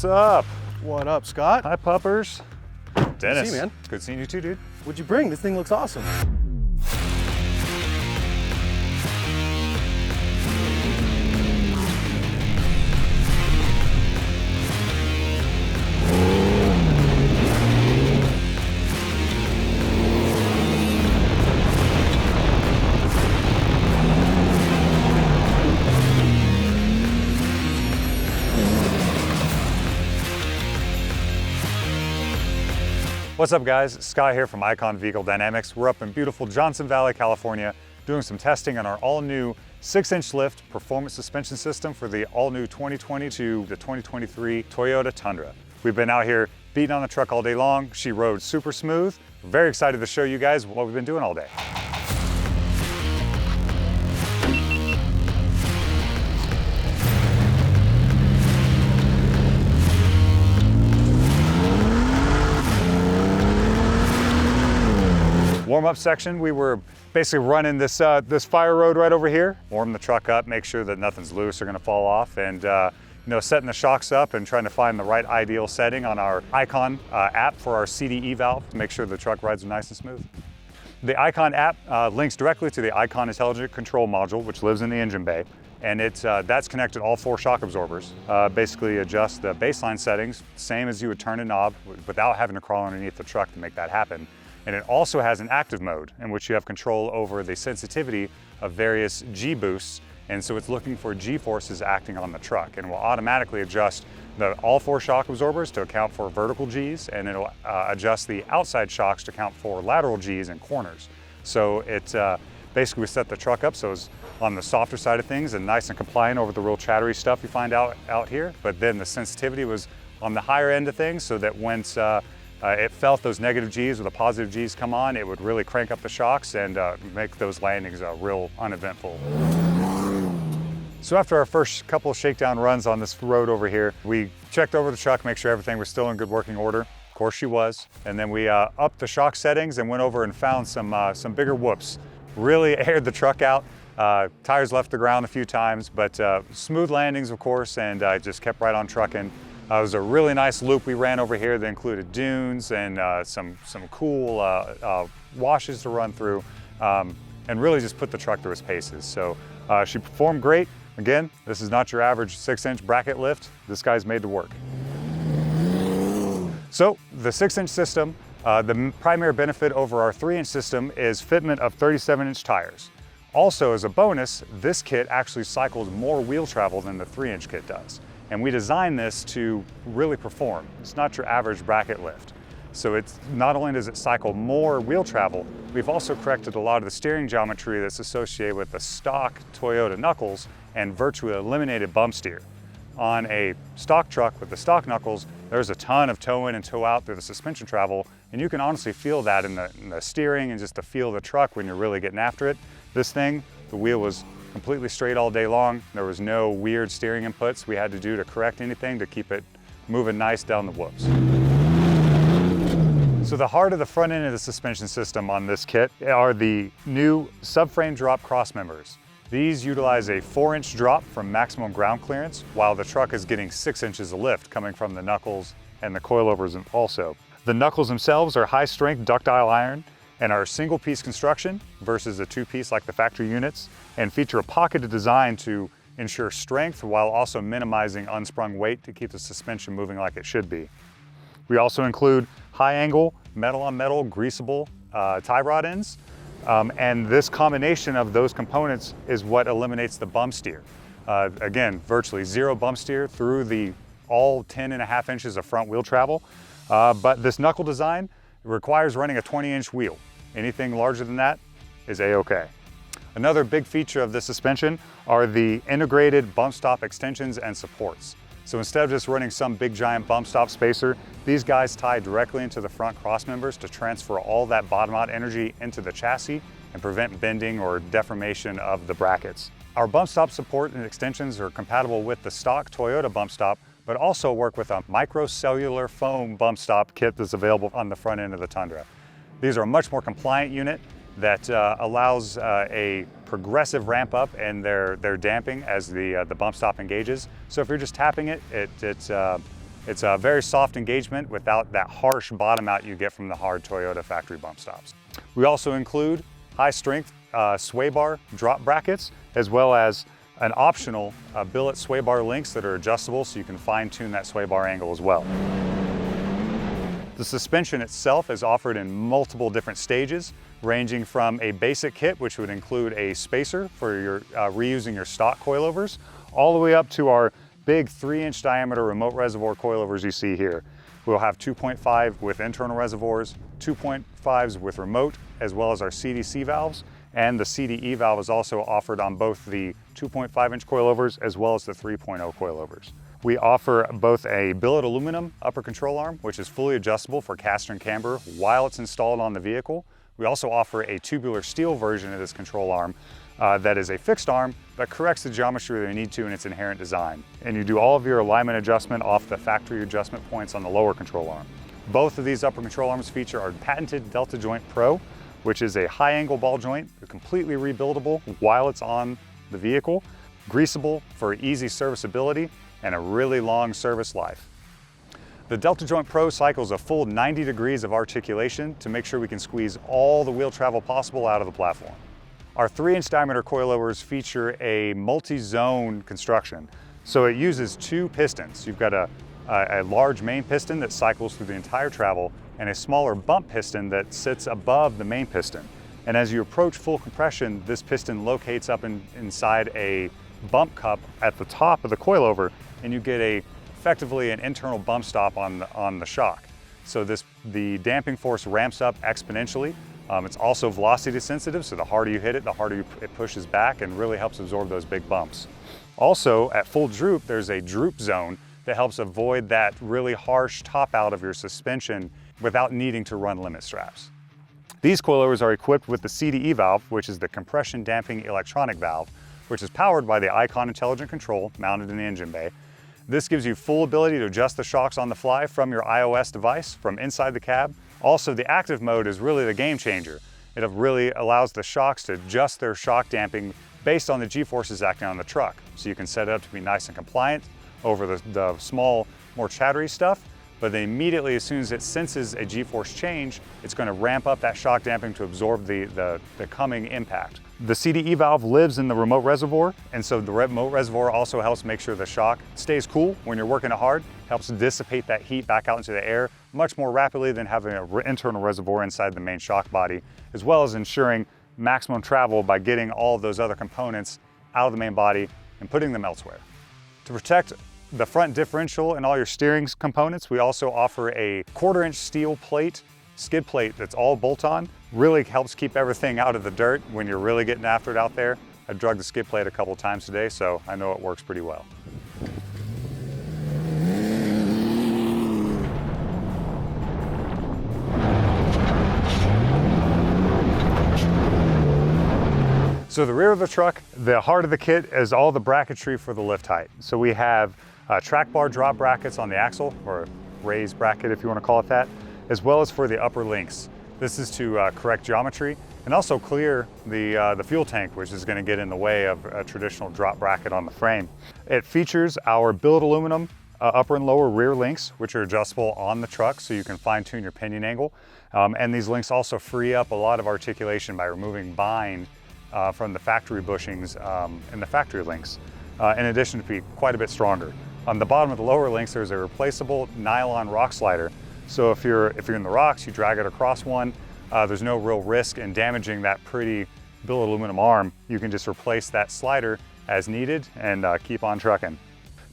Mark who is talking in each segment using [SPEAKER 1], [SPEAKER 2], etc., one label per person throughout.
[SPEAKER 1] What's up?
[SPEAKER 2] What up, Scott?
[SPEAKER 1] Hi, puppers. Dennis.
[SPEAKER 2] Good to see you, man.
[SPEAKER 1] Good seeing you too, dude.
[SPEAKER 2] What'd you bring? This thing looks awesome.
[SPEAKER 1] What's up, guys? Scott here from Icon Vehicle Dynamics. We're up in beautiful Johnson Valley, California, doing some testing on our all-new 6-inch lift performance suspension system for the all-new 2020 to the 2023 Toyota Tundra. We've been out here beating on the truck all day long. She rode super smooth. We're very excited to show you guys what we've been doing all day. Warm-up section, we were basically running this fire road right over here. Warm the truck up, make sure that nothing's loose or gonna fall off, and setting the shocks up and trying to find the right ideal setting on our Icon app for our CDE valve to make sure the truck rides nice and smooth. The Icon app links directly to the Icon Intelligent Control Module, which lives in the engine bay, and that's connected to all 4 shock absorbers. Basically adjust the baseline settings, same as you would turn a knob without having to crawl underneath the truck to make that happen. And it also has an active mode in which you have control over the sensitivity of various G boosts. And so it's looking for G forces acting on the truck, and will automatically adjust all 4 shock absorbers to account for vertical Gs, and it'll adjust the outside shocks to account for lateral Gs and corners. So it basically we set the truck up so it's on the softer side of things and nice and compliant over the real chattery stuff you find out here. But then the sensitivity was on the higher end of things, so that once it felt those negative Gs or the positive Gs come on, it would really crank up the shocks and make those landings real uneventful. So after our first couple of shakedown runs on this road over here, we checked over the truck, make sure everything was still in good working order. Of course she was. And then we upped the shock settings and went over and found some bigger whoops. Really aired the truck out. Tires left the ground a few times, but smooth landings, of course, and just kept right on trucking. It was a really nice loop we ran over here that included dunes and some cool washes to run through, and really just put the truck through its paces. So she performed great. Again, this is not your average 6-inch bracket lift. This guy's made to work. So the 6-inch system, the primary benefit over our 3-inch system is fitment of 37-inch tires. Also, as a bonus, this kit actually cycles more wheel travel than the 3-inch kit does. And we designed this to really perform. It's not your average bracket lift. So it's not only does it cycle more wheel travel, we've also corrected a lot of the steering geometry that's associated with the stock Toyota knuckles and virtually eliminated bump steer. On a stock truck with the stock knuckles, there's a ton of toe in and toe out through the suspension travel, and you can honestly feel that in the steering and just the feel of the truck when you're really getting after it. This thing, the wheel was completely straight all day long. There was no weird steering inputs we had to do to correct anything to keep it moving nice down the whoops. So the heart of the front end of the suspension system on this kit are the new subframe drop cross members. These utilize a 4-inch drop from maximum ground clearance, while the truck is getting 6 inches of lift coming from the knuckles and the coilovers also. The knuckles themselves are high-strength ductile iron and are single-piece construction versus a 2-piece like the factory units, and feature a pocketed design to ensure strength while also minimizing unsprung weight to keep the suspension moving like it should be. We also include high-angle, metal-on-metal, greasable tie rod ends, and this combination of those components is what eliminates the bump steer. Again, virtually 0 bump steer through all 10.5 inches of front wheel travel, but this knuckle design requires running a 20-inch wheel. Anything larger than that is A-okay. Another big feature of this suspension are the integrated bump stop extensions and supports. So instead of just running some big giant bump stop spacer, these guys tie directly into the front cross members to transfer all that bottom out energy into the chassis and prevent bending or deformation of the brackets. Our bump stop support and extensions are compatible with the stock Toyota bump stop, but also work with a microcellular foam bump stop kit that's available on the front end of the Tundra. These are a much more compliant unit that allows a progressive ramp up and their damping as the bump stop engages. So if you're just tapping it, it It's a very soft engagement without that harsh bottom out you get from the hard Toyota factory bump stops. We also include high strength sway bar drop brackets, as well as an optional billet sway bar links that are adjustable so you can fine tune that sway bar angle as well. The suspension itself is offered in multiple different stages, ranging from a basic kit, which would include a spacer for your reusing your stock coilovers, all the way up to our big 3-inch diameter remote reservoir coilovers you see here. We'll have 2.5 with internal reservoirs, 2.5s with remote, as well as our CDC valves, and the CDE valve is also offered on both the 2.5-inch coilovers as well as the 3.0 coilovers. We offer both a billet aluminum upper control arm, which is fully adjustable for caster and camber while it's installed on the vehicle. We also offer a tubular steel version of this control arm that is a fixed arm but corrects the geometry that you need to in its inherent design. And you do all of your alignment adjustment off the factory adjustment points on the lower control arm. Both of these upper control arms feature our patented Delta Joint Pro, which is a high angle ball joint, completely rebuildable while it's on the vehicle, greasable for easy serviceability, and a really long service life. The Delta Joint Pro cycles a full 90 degrees of articulation to make sure we can squeeze all the wheel travel possible out of the platform. Our 3-inch diameter coilovers feature a multi-zone construction. So it uses 2 pistons. You've got a large main piston that cycles through the entire travel and a smaller bump piston that sits above the main piston. And as you approach full compression, this piston locates up inside a bump cup at the top of the coilover, and you get effectively an internal bump stop on the shock. So the damping force ramps up exponentially. It's also velocity sensitive, so the harder you hit it, the harder it pushes back and really helps absorb those big bumps. Also, at full droop, there's a droop zone that helps avoid that really harsh top out of your suspension without needing to run limit straps. These coilovers are equipped with the CDE valve, which is the compression damping electronic valve, which is powered by the Icon Intelligent Control mounted in the engine bay. This gives you full ability to adjust the shocks on the fly from your iOS device from inside the cab. Also, the active mode is really the game changer. It really allows the shocks to adjust their shock damping based on the G-forces acting on the truck. So you can set it up to be nice and compliant over the small, more chattery stuff, but then immediately as soon as it senses a G-force change, it's going to ramp up that shock damping to absorb the coming impact. The CDE valve lives in the remote reservoir, and so the remote reservoir also helps make sure the shock stays cool when you're working it hard, helps dissipate that heat back out into the air much more rapidly than having an internal reservoir inside the main shock body, as well as ensuring maximum travel by getting all of those other components out of the main body and putting them elsewhere. To protect the front differential and all your steering components, we also offer a 1/4-inch steel plate, skid plate that's all bolt-on. Really helps keep everything out of the dirt when you're really getting after it out there. I drug the skid plate a couple times today, so I know it works pretty well. So the rear of the truck, the heart of the kit is all the bracketry for the lift height. So we have track bar drop brackets on the axle, or raised bracket if you want to call it that, as well as for the upper links. This is to correct geometry and also clear the fuel tank, which is going to get in the way of a traditional drop bracket on the frame. It features our billet aluminum upper and lower rear links, which are adjustable on the truck so you can fine tune your pinion angle. And these links also free up a lot of articulation by removing bind from the factory bushings and the factory links, in addition to be quite a bit stronger. On the bottom of the lower links, there's a replaceable nylon rock slider. So if you're in the rocks, you drag it across one, there's no real risk in damaging that pretty billet aluminum arm. You can just replace that slider as needed and keep on trucking.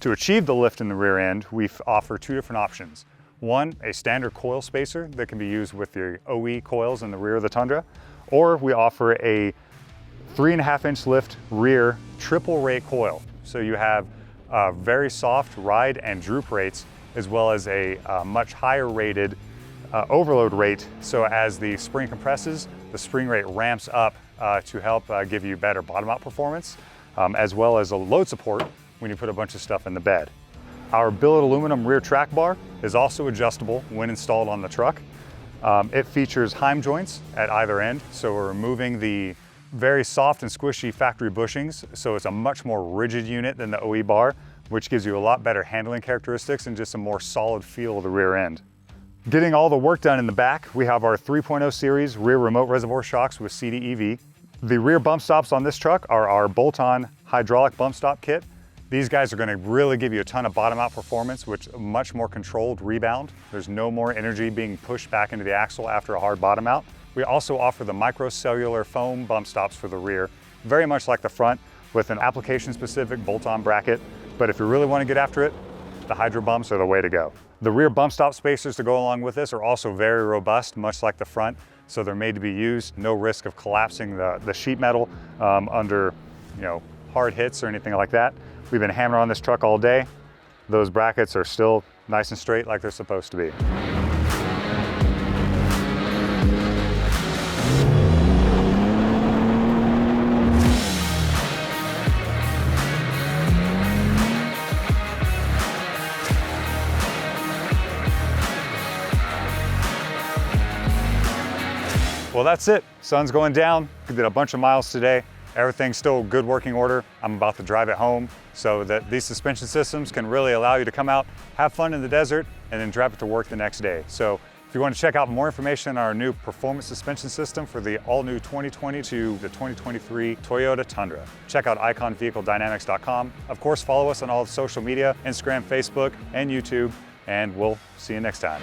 [SPEAKER 1] To achieve the lift in the rear end, we offer 2 different options. One, a standard coil spacer that can be used with the OE coils in the rear of the Tundra, or we offer a 3.5-inch lift rear triple rate coil. So you have very soft ride and droop rates, as well as a much higher rated overload rate. So as the spring compresses, the spring rate ramps up to help give you better bottom out performance, as well as a load support when you put a bunch of stuff in the bed. Our billet aluminum rear track bar is also adjustable when installed on the truck. It features heim joints at either end, so we're removing the very soft and squishy factory bushings, so it's a much more rigid unit than the OE bar, which gives you a lot better handling characteristics and just a more solid feel of the rear end. Getting all the work done in the back, we have our 3.0 series rear remote reservoir shocks with CDEV. The rear bump stops on this truck are our bolt-on hydraulic bump stop kit. These guys are going to really give you a ton of bottom-out performance, which much more controlled rebound. There's no more energy being pushed back into the axle after a hard bottom out. We also offer the microcellular foam bump stops for the rear, very much like the front, with an application-specific bolt-on bracket. But if you really want to get after it, the Hydro bumps are the way to go. The rear bump stop spacers to go along with this are also very robust, much like the front. So they're made to be used, no risk of collapsing the sheet metal under hard hits or anything like that. We've been hammering on this truck all day. Those brackets are still nice and straight like they're supposed to be. Well, that's it. Sun's going down. We did a bunch of miles today. Everything's still good working order. I'm about to drive it home so that these suspension systems can really allow you to come out, have fun in the desert, and then drive it to work the next day. So if you want to check out more information on our new performance suspension system for the all-new 2020 to the 2023 Toyota Tundra, check out iconvehicledynamics.com. Of course, follow us on all social media, Instagram, Facebook, and YouTube, and we'll see you next time.